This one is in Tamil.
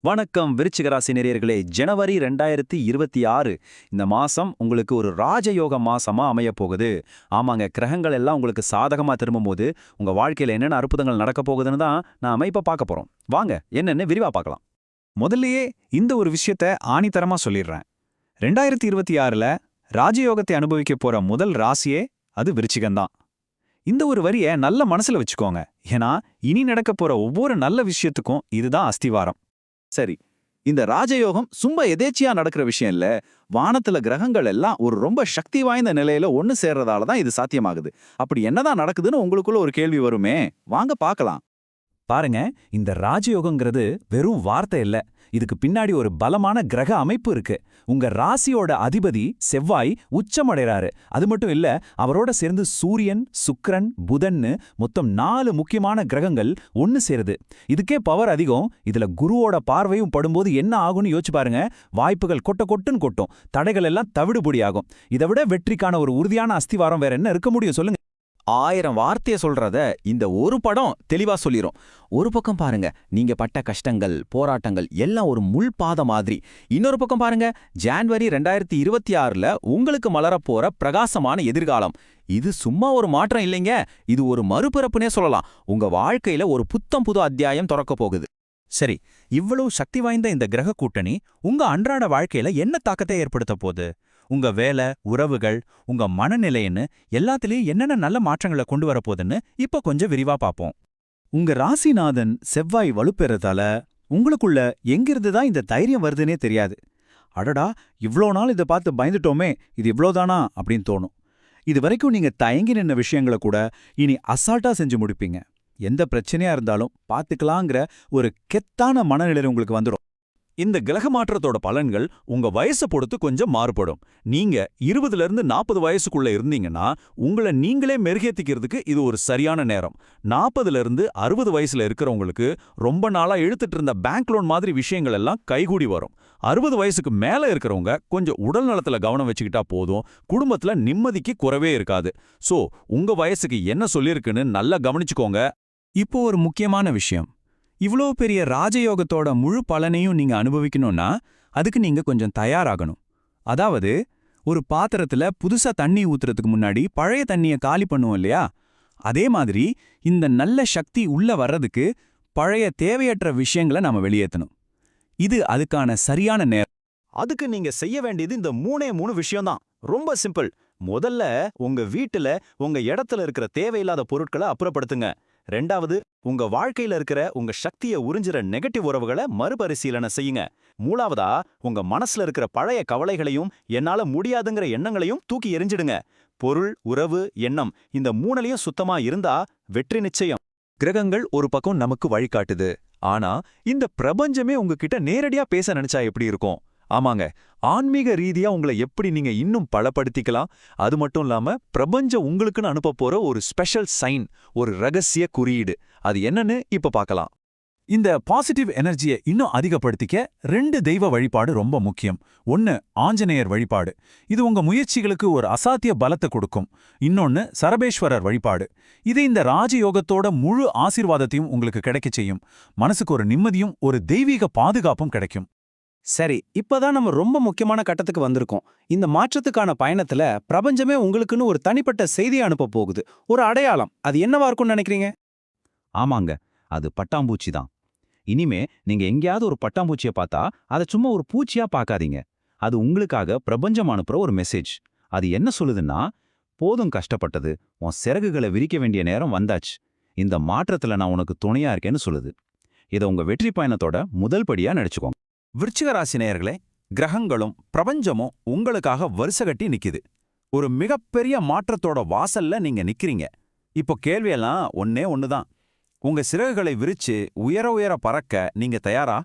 வணக்கம் விருச்சிக ராசி நேயர்களே. ஜனவரி 2026 இந்த மாசம் உங்களுக்கு ஒரு ராஜயோக மாசமா அமையப் போகுது. ஆமாங்க, கிரகங்கள் எல்லாம் உங்களுக்கு சாதகமா திரும்பும்போது உங்க வாழ்க்கையில என்னென்ன அற்புதங்கள் நடக்க போகுதுன்னு தான் நாம இப்ப பார்க்க போறோம். வாங்க என்னன்னு விரிவா பார்க்கலாம். முதல்லயே இந்த ஒரு விஷயத்த ஆணித்தரமா சொல்லிடுறேன். 2026ல ராஜயோகத்தை அனுபவிக்க போற முதல் ராசியே அது விருச்சிகம்தான். இந்த ஒரு வரிய நல்ல மனசுல வச்சுக்கோங்க. ஏன்னா இனி நடக்க போற ஒவ்வொரு நல்ல விஷயத்துக்கும் இதுதான் அஸ்திவாரம். சரி, இந்த ராஜயோகம் சும்மா எதேச்சியா நடக்கிற விஷயம் இல்ல. வானத்துல கிரகங்கள் எல்லாம் ஒரு ரொம்ப சக்தி வாய்ந்த நிலையில ஒன்னு சேர்றதால தான் இது சாத்தியமாகுது. அப்படி என்னதான் நடக்குதுன்னு உங்களுக்குள்ள ஒரு கேள்வி வருமே, வாங்க பார்க்கலாம். பாருங்க, இந்த ராஜயோகங்கிறது வெறும் வார்த்தை இல்ல. இதுக்கு பின்னாடி ஒரு பலமான கிரக அமைப்பு இருக்கு. உங்க ராசியோட அதிபதி செவ்வாய் உச்சமடைறாரு. அது மட்டும் இல்ல, அவரோட சேர்ந்து சூரியன், சுக்கிரன், புதன்னு மொத்தம் 4 முக்கியமான கிரகங்கள் ஒன்னு சேருது. இதுக்கே பவர் அதிகம். இதுல குருவோட பார்வையும் படும்போது என்ன ஆகும்னு யோசிச்சு பாருங்க. வாய்ப்புகள் கொட்ட கொட்டுன்னு கொட்டும். தடைகள் எல்லாம் தவிடுபொடியாகும். இதை விட வெற்றிக்கான ஒரு உறுதியான அஸ்திவாரம் வேற என்ன இருக்க முடியும் சொல்லுங்க. 1000 வார்த்தைய சொல்றத இந்த ஒரு படம் தெளிவா சொல்லிரும். ஒரு பக்கம் பாருங்க, நீங்க பட்ட கஷ்டங்கள், போராட்டங்கள் எல்லாம் ஒரு முள் பாத மாதிரி. இன்னொரு பக்கம் பாருங்க, ஜான்வரி 2026ல உங்களுக்கு மலரப்போற பிரகாசமான எதிர்காலம். இது சும்மா ஒரு மாற்றம் இல்லைங்க, இது ஒரு மறுபிறப்புனே சொல்லலாம். உங்க வாழ்க்கையில ஒரு புத்தம் புது அத்தியாயம் திறக்க போகுது. சரி, இவ்வளவு சக்தி வாய்ந்த இந்த கிரக கூட்டணி உங்க அன்றாட வாழ்க்கையில என்ன தாக்கத்தை ஏற்படுத்த போகுது? உங்க வேலை, உறவுகள், உங்க மனநிலைன்னு எல்லாத்துலயும் என்னென்ன நல்ல மாற்றங்களை கொண்டு வரப்போகுதுன்னு இப்ப கொஞ்சம் விரிவா பார்ப்போம். உங்க ராசிநாதன் செவ்வாய் வலுப்பெறதால உங்களுக்குள்ள எங்கிருந்து தான் இந்த தைரியம் வருதுன்னே தெரியாது. அடடா, இவ்ளோ நாள் இதை பார்த்து பயந்துட்டோமே, இது இவ்ளோதானா அப்படின்னு தோணும். இது வரைக்கும் நீங்க தயங்கி நின்ன விஷயங்களை கூட இனி அசால்ட்டா செஞ்சு முடிப்பீங்க. எந்த பிரச்சனையா இருந்தாலும் பார்த்துக்கலாங்கிற ஒரு கெத்தான மனநிலை உங்களுக்கு வந்துடும். இந்த கிரக மாற்றத்தோட பலன்கள் உங்க வயசை பொறுத்து கொஞ்சம் மாறுபடும். நீங்க 20ல இருந்து 40 வயசுக்குள்ள இருந்தீங்கன்னா உங்களை நீங்களே மெருகேத்திக்கிறதுக்கு இது ஒரு சரியான நேரம். 40ல இருந்து 60 வயசுல இருக்கிறவங்களுக்கு ரொம்ப நாளா இழுத்துட்டு இருந்த பேங்க் லோன் மாதிரி விஷயங்கள் எல்லாம் கைகூடி வரும். 60 வயசுக்கு மேல இருக்கிறவங்க கொஞ்சம் உடல் நலத்துல கவனம் வச்சுக்கிட்டா போதும். குடும்பத்துல நிம்மதிக்கு குறைவே இருக்காது. சோ உங்க வயசுக்கு என்ன சொல்லியிருக்குன்னு நல்லா கவனிச்சுக்கோங்க. இப்போ ஒரு முக்கியமான விஷயம். இவ்ளோ பெரிய ராஜயோகத்தோட முழு பலனையும் நீங்க அனுபவிக்கணும்னா அதுக்கு நீங்க கொஞ்சம் தயாராகணும். அதாவது, ஒரு பாத்திரத்துல புதுசா தண்ணி ஊத்துறதுக்கு முன்னாடி பழைய தண்ணிய காலி பண்ணுவோம் இல்லையா? அதே மாதிரி இந்த நல்ல சக்தி உள்ள வர்றதுக்கு பழைய தேவையற்ற விஷயங்களை நாம வெளியேற்றணும். இது அதுக்கான சரியான நேரம். அதுக்கு நீங்க செய்ய வேண்டியது இந்த 3 விஷயம்தான். ரொம்ப சிம்பிள். முதல்ல உங்க வீட்டுல உங்க இடத்துல இருக்கிற தேவையில்லாத பொருட்களை அப்புறப்படுத்துங்க. 2வது, உங்க வாழ்க்கையில இருக்கிற உங்க சக்தியை உறிஞ்சுற நெகட்டிவ் உறவுகளை மறுபரிசீலனை செய்யுங்க. 3வதா, உங்க மனசுல இருக்கிற பழைய கவலைகளையும் என்னால முடியாதுங்கிற எண்ணங்களையும் தூக்கி எறிஞ்சிடுங்க. பொருள், உறவு, எண்ணம் இந்த 3லயும் சுத்தமா இருந்தா வெற்றி நிச்சயம். கிரகங்கள் ஒரு பக்கம் நமக்கு வழிகாட்டுது. ஆனா இந்த பிரபஞ்சமே உங்ககிட்ட நேரடியா பேச நினைச்சா எப்படி இருக்கும்? ஆமாங்க, ஆன்மீக ரீதியா உங்களை எப்படி நீங்க இன்னும் பலப்படுத்திக்கலாம். அது மட்டும் இல்லாம பிரபஞ்சம் உங்களுக்குன்னு அனுப்ப போற ஒரு ஸ்பெஷல் சைன், ஒரு ரகசிய குறியீடு, அது என்னன்னு இப்ப பார்க்கலாம். இந்த பாசிட்டிவ் எனர்ஜியை இன்னும் அதிகப்படுத்திக்க 2 தெய்வ வழிபாடு ரொம்ப முக்கியம். ஒன்னு ஆஞ்சநேயர் வழிபாடு. இது உங்க முயற்சிகளுக்கு ஒரு அசாத்திய பலத்தை கொடுக்கும். இன்னொன்னு சரபேஸ்வரர் வழிபாடு. இது இந்த ராஜயோகத்தோட முழு ஆசீர்வாதத்தையும் உங்களுக்கு கிடைக்கச் செய்யும். மனசுக்கு ஒரு நிம்மதியும் ஒரு தெய்வீக பாதுகாப்பும் கிடைக்கும். சரி, இப்பதான் நம்ம ரொம்ப முக்கியமான கட்டத்துக்கு வந்திருக்கோம். இந்த மாற்றத்துக்கான பயணத்துல பிரபஞ்சமே உங்களுக்குன்னு ஒரு தனிப்பட்ட செய்தியை அனுப்ப போகுது. ஒரு அடையாளம். அது என்னவா இருக்கும்னு நினைக்கிறீங்க? ஆமாங்க, அது பட்டாம்பூச்சி தான். இனிமே நீங்க எங்கேயாவது ஒரு பட்டாம்பூச்சியை பார்த்தா அதை சும்மா ஒரு பூச்சியா பார்க்காதீங்க. அது உங்களுக்காக பிரபஞ்சம் அனுப்புற ஒரு மெசேஜ். அது என்ன சொல்லுதுன்னா, போதும் கஷ்டப்பட்டது, உன் சிறகுகளை விரிக்க வேண்டிய நேரம் வந்தாச்சு. இந்த மாற்றத்துல நான் உனக்கு துணையா இருக்கேன்னு சொல்லுது. இதை உங்க வெற்றி பயணத்தோட முதல் படியா நினைச்சுக்கோங்க. விருச்சிக ராசி நேயர்களே, கிரகங்களும் பிரபஞ்சமும் உங்களுக்காக வரிசைகட்டி நிக்குது. ஒரு மிகப்பெரிய மாற்றத்தோட வாசல்ல நீங்க நிக்கிறீங்க. இப்போ கேள்வியெல்லாம் ஒன்னே ஒண்ணுதான். உங்க சிறகுகளை விரிச்சு உயர உயர பறக்க நீங்க தயாரா?